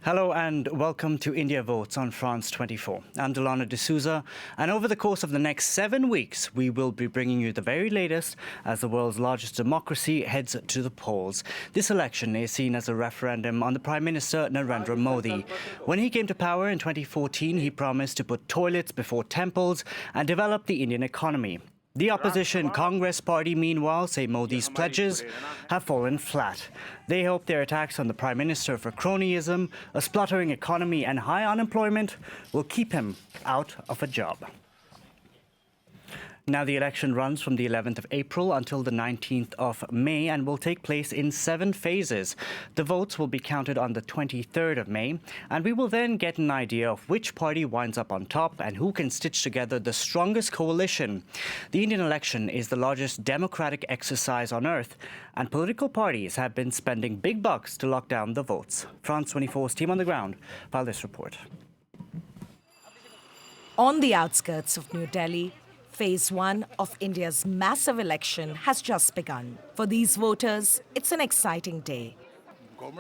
Hello and welcome to India Votes on France 24. I'm Delana D'Souza, and over the course of the next 7 weeks, we will be bringing you the very latest as the world's largest democracy heads to the polls. This election is seen as a referendum on the Prime Minister Narendra Modi. When he came to power in 2014, he promised to put toilets before temples and develop the Indian economy. The opposition Congress Party, meanwhile, say Modi's pledges have fallen flat. They hope their attacks on the Prime Minister for cronyism, a spluttering economy and high unemployment will keep him out of a job. Now, the election runs from the 11th of April until the 19th of May and will take place in 7 phases. The votes will be counted on the 23rd of May, and we will then get an idea of which party winds up on top and who can stitch together the strongest coalition. The Indian election is the largest democratic exercise on earth, and political parties have been spending big bucks to lock down the votes. France 24's team on the ground filed this report. On the outskirts of New Delhi, Phase 1 of India's massive election has just begun. For these voters, it's an exciting day.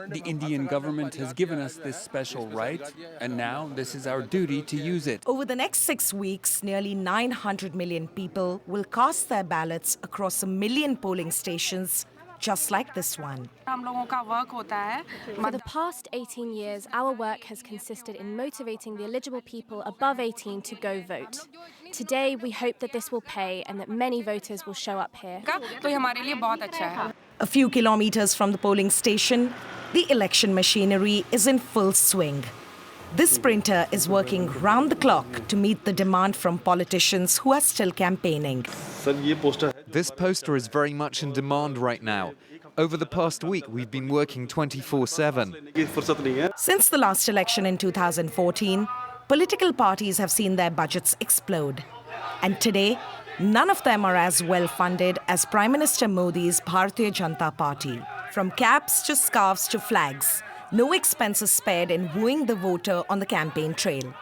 The Indian government has given us this special right, and now this is our duty to use it. Over the next 6 weeks, nearly 900 million people will cast their ballots across 1 million polling stations, just like this one. For the past 18 years, our work has consisted in motivating the eligible people above 18 to go vote. Today, we hope that this will pay and that many voters will show up here. A few kilometers from the polling station, the election machinery is in full swing. This sprinter is working round the clock to meet the demand from politicians who are still campaigning. This poster is very much in demand right now. Over the past week, we've been working 24/7. Since the last election in 2014, political parties have seen their budgets explode. And today, none of them are as well funded as Prime Minister Modi's Bharatiya Janata Party. From caps to scarves to flags, no expenses spared in wooing the voter on the campaign trail.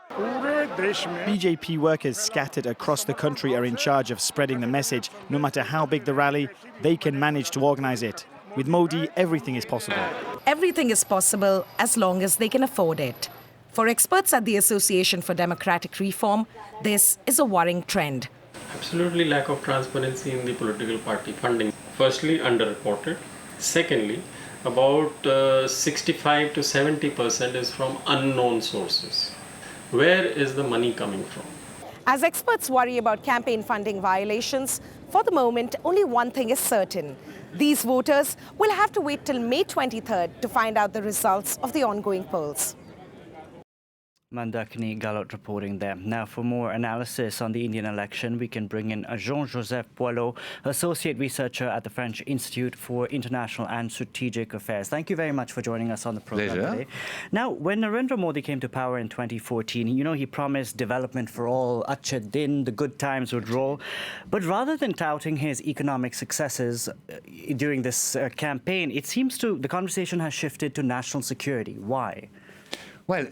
BJP workers scattered across the country are in charge of spreading the message. No matter how big the rally, they can manage to organize it. With Modi, everything is possible. Everything is possible as long as they can afford it. For experts at the Association for Democratic Reform, this is a worrying trend. Absolutely lack of transparency in the political party funding. Firstly, underreported. Secondly, about 65 to 70% is from unknown sources. Where is the money coming from? As experts worry about campaign funding violations, for the moment, only one thing is certain. These voters will have to wait till May 23rd to find out the results of the ongoing polls. Mandakini Galot reporting there. Now, for more analysis on the Indian election, we can bring in Jean-Joseph Boileau, Associate Researcher at the French Institute for International and Strategic Affairs. Thank you very much for joining us on the program today. Now, when Narendra Modi came to power in 2014, he promised development for all, Achhe Din, the good times would roll. But rather than touting his economic successes during this campaign, it seems the conversation has shifted to national security. Why? Well,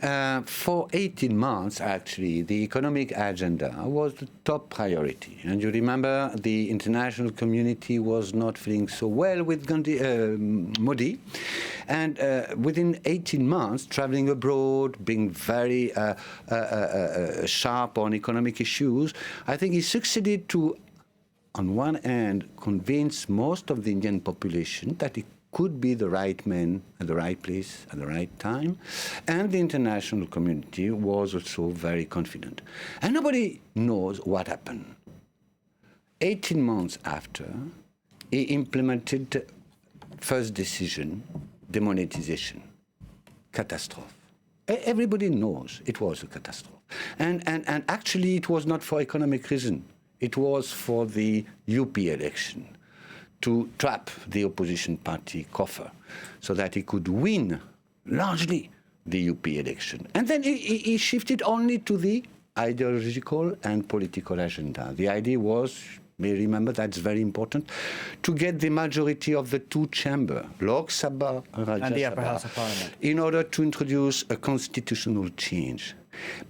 for 18 months, actually, the economic agenda was the top priority. And you remember the international community was not feeling so well with Modi. And within 18 months, traveling abroad, being very sharp on economic issues, I think he succeeded to, on one hand, convince most of the Indian population that he could be the right man at the right place at the right time. And the international community was also very confident. And nobody knows what happened. 18 months after, he implemented first decision, demonetization. Catastrophe. Everybody knows it was a catastrophe. And actually, it was not for economic reason. It was for the UP election, to trap the opposition party coffer so that he could win largely the UP election. And then he shifted only to the ideological and political agenda. The idea was, you may remember, that's very important, to get the majority of the two chambers, Lok Sabha and the Upper House of Parliament, in order to introduce a constitutional change.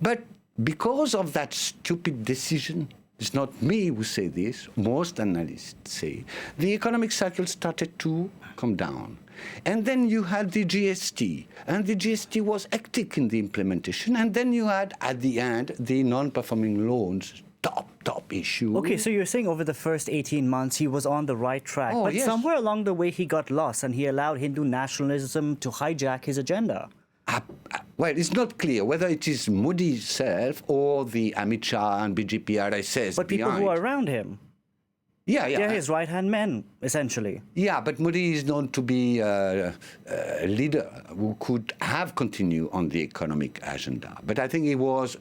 But because of that stupid decision, it's not me who say this, most analysts say, the economic cycle started to come down. And then you had the GST, and the GST was hectic in the implementation, and then you had, at the end, the non-performing loans, top issue. Okay, so you're saying over the first 18 months he was on the right track, but yes. somewhere along the way he got lost and he allowed Hindu nationalism to hijack his agenda. Well, it's not clear whether it is Modi himself or the Amit Shah and BJP RSS But people who are around him, yeah. they're his right-hand men, essentially. Yeah, but Modi is known to be a leader who could have continued on the economic agenda. But I think he was,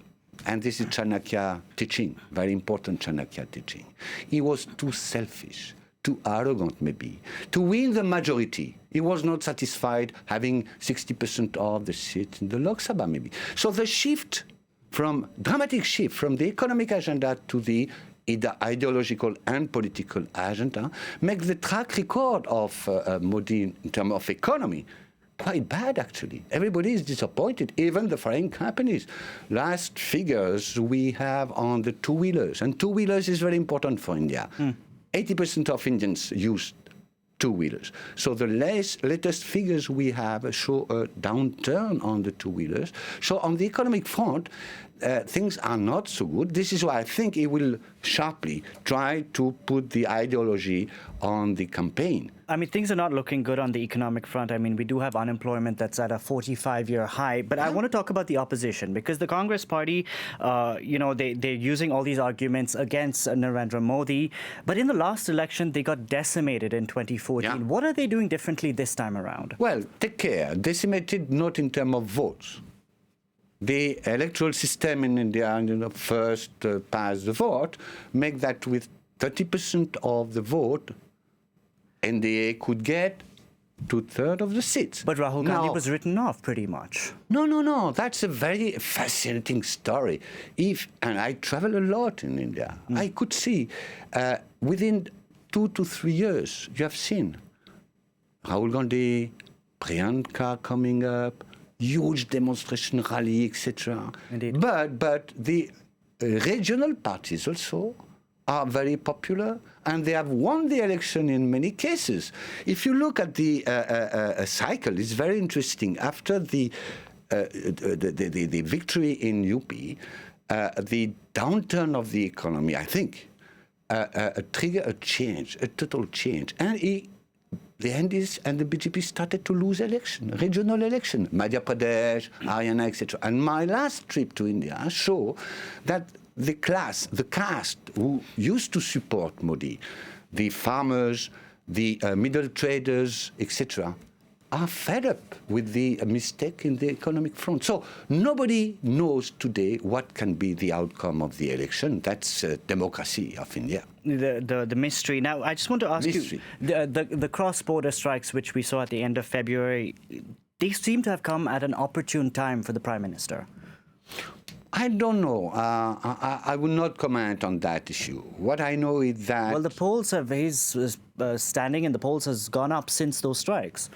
and this is Chanakya teaching, very important Chanakya teaching, he was too selfish, too arrogant maybe, to win the majority. He was not satisfied having 60% of the seats in the Lok Sabha maybe. So the dramatic shift from the economic agenda to the ideological and political agenda make the track record of Modi in terms of economy quite bad, actually. Everybody is disappointed, even the foreign companies. Last figures we have on the two-wheelers, and two-wheelers is very important for India. 80% of Indians use two-wheelers. So the latest figures we have show a downturn on the two-wheelers. So on the economic front, things are not so good. This is why I think he will sharply try to put the ideology on the campaign. I mean, things are not looking good on the economic front. I mean, we do have unemployment that's at a 45-year high. But I want to talk about the opposition, because the Congress party, they're using all these arguments against Narendra Modi. But in the last election, they got decimated in 2014. Yeah. What are they doing differently this time around? Well, take care. Decimated not in terms of votes. The electoral system in India, first past the vote, make that with 30% of the vote, NDA could get 2/3 of the seats. But Rahul Gandhi was written off pretty much. No. That's a very fascinating story. And I travel a lot in India. I could see within 2 to 3 years, you have seen Rahul Gandhi, Priyanka coming up, huge demonstration rally, etc. Indeed. But the regional parties also are very popular, and they have won the election in many cases. If you look at the cycle, it's very interesting. After the victory in UP, the downturn of the economy, I think, triggered a change, a total change. And the NDs and the BJP started to lose regional election, Madhya Pradesh, Haryana, etc. And my last trip to India showed that the caste who used to support Modi, the farmers, the middle traders, etc., are fed up with the mistake in the economic front. So nobody knows today what can be the outcome of the election. That's democracy of India. The mystery. Now, I just want to ask you, the cross-border strikes which we saw at the end of February, they seem to have come at an opportune time for the Prime Minister. I don't know. I will not comment on that issue. What I know is that... Well, the polls have, his standing in the polls has gone up since those strikes.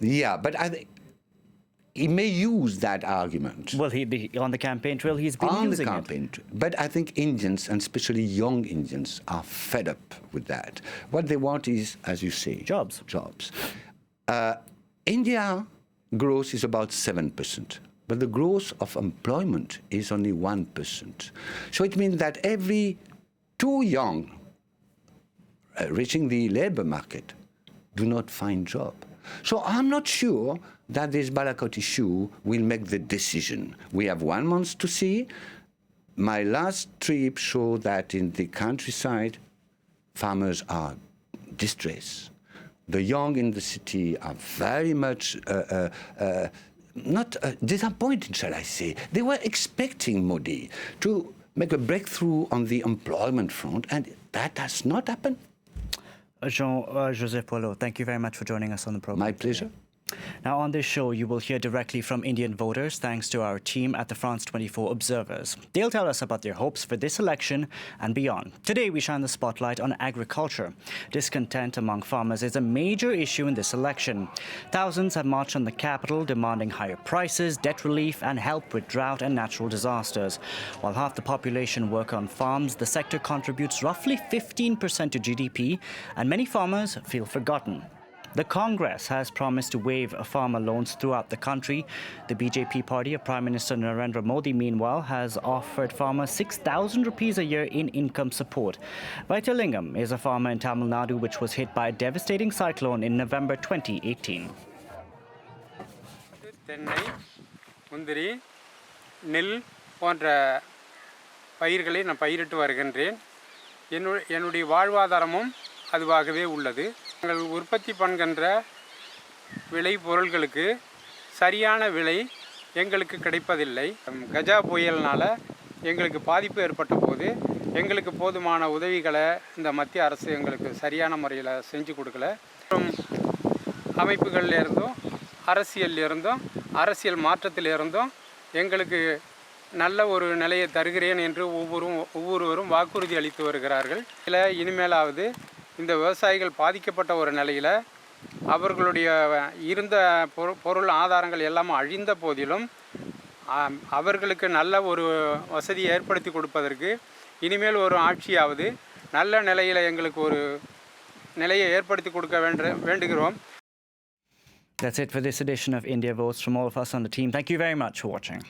Yeah, but I think he may use that argument. Well, on the campaign trail, he's been using it. On the campaign trail. But I think Indians, and especially young Indians, are fed up with that. What they want is, as you say... Jobs. India growth is about 7%. But the growth of employment is only 1%. So it means that every 2 young reaching the labor market do not find job. So I'm not sure that this Balakot issue will make the decision. We have 1 month to see. My last trip showed that in the countryside, farmers are distressed. The young in the city are very much not disappointed, shall I say. They were expecting Modi to make a breakthrough on the employment front, and that has not happened. Jean-Joseph Poilot, thank you very much for joining us on the program. My pleasure. Now, on this show, you will hear directly from Indian voters thanks to our team at the France 24 Observers. They'll tell us about their hopes for this election and beyond. Today, we shine the spotlight on agriculture. Discontent among farmers is a major issue in this election. Thousands have marched on the capital demanding higher prices, debt relief, and help with drought and natural disasters. While half the population work on farms, the sector contributes roughly 15% to GDP, and many farmers feel forgotten. The Congress has promised to waive farmer loans throughout the country. The BJP party of Prime Minister Narendra Modi, meanwhile, has offered farmers 6,000 rupees a year in income support. Vaitalingam is a farmer in Tamil Nadu which was hit by a devastating cyclone in November 2018. தென்னை, முந்திரி, நெல் போன்ற பயிர்களை நான் பயிரிட்டு வருகின்றேன். என்னுடைய வாழ்வாதாரமும் அதுவாகவே உள்ளது. நாங்கள் உற்பத்தி பண்ணுகின்ற விளை பொருட்களுக்கு சரியான விலை எங்களுக்கு கிடைப்பதில்லை. கஜா புயல்னால எங்களுக்கு பாதிப்பு ஏற்பட்ட போது எங்களுக்கு போதுமான உதவிகளை இந்த மத்திய அரசு எங்களுக்கு சரியான முறையில் செஞ்சு கொடுக்கல. அமைப்புகளில் இருந்தும் அரசியல் மாற்றத்தில் இருந்தும் எங்களுக்கு நல்ல ஒரு நிலையை தருகிறேன் என்று ஒவ்வொருவரும் வாக்குறுதி அளித்து வருகிறார்கள். இனிமேலாவது இந்த விவசாயிகள் பாதிக்கப்பட்ட ஒரு நிலையில் அவர்களுடைய இருந்த பொருள் ஆதாரங்கள் எல்லாம் அழிந்த போதிலும் அவர்களுக்கு நல்ல ஒரு வசதியை ஏற்படுத்தி கொடுப்பதற்கு இனிமேல் ஒரு ஆட்சியாவது நல்ல நிலையில் எங்களுக்கு ஒரு நிலையை ஏற்படுத்தி கொடுக்க வேண்டுகிறோம். That's it for this edition of India Votes from all of us on the team. Thank you very much for watching.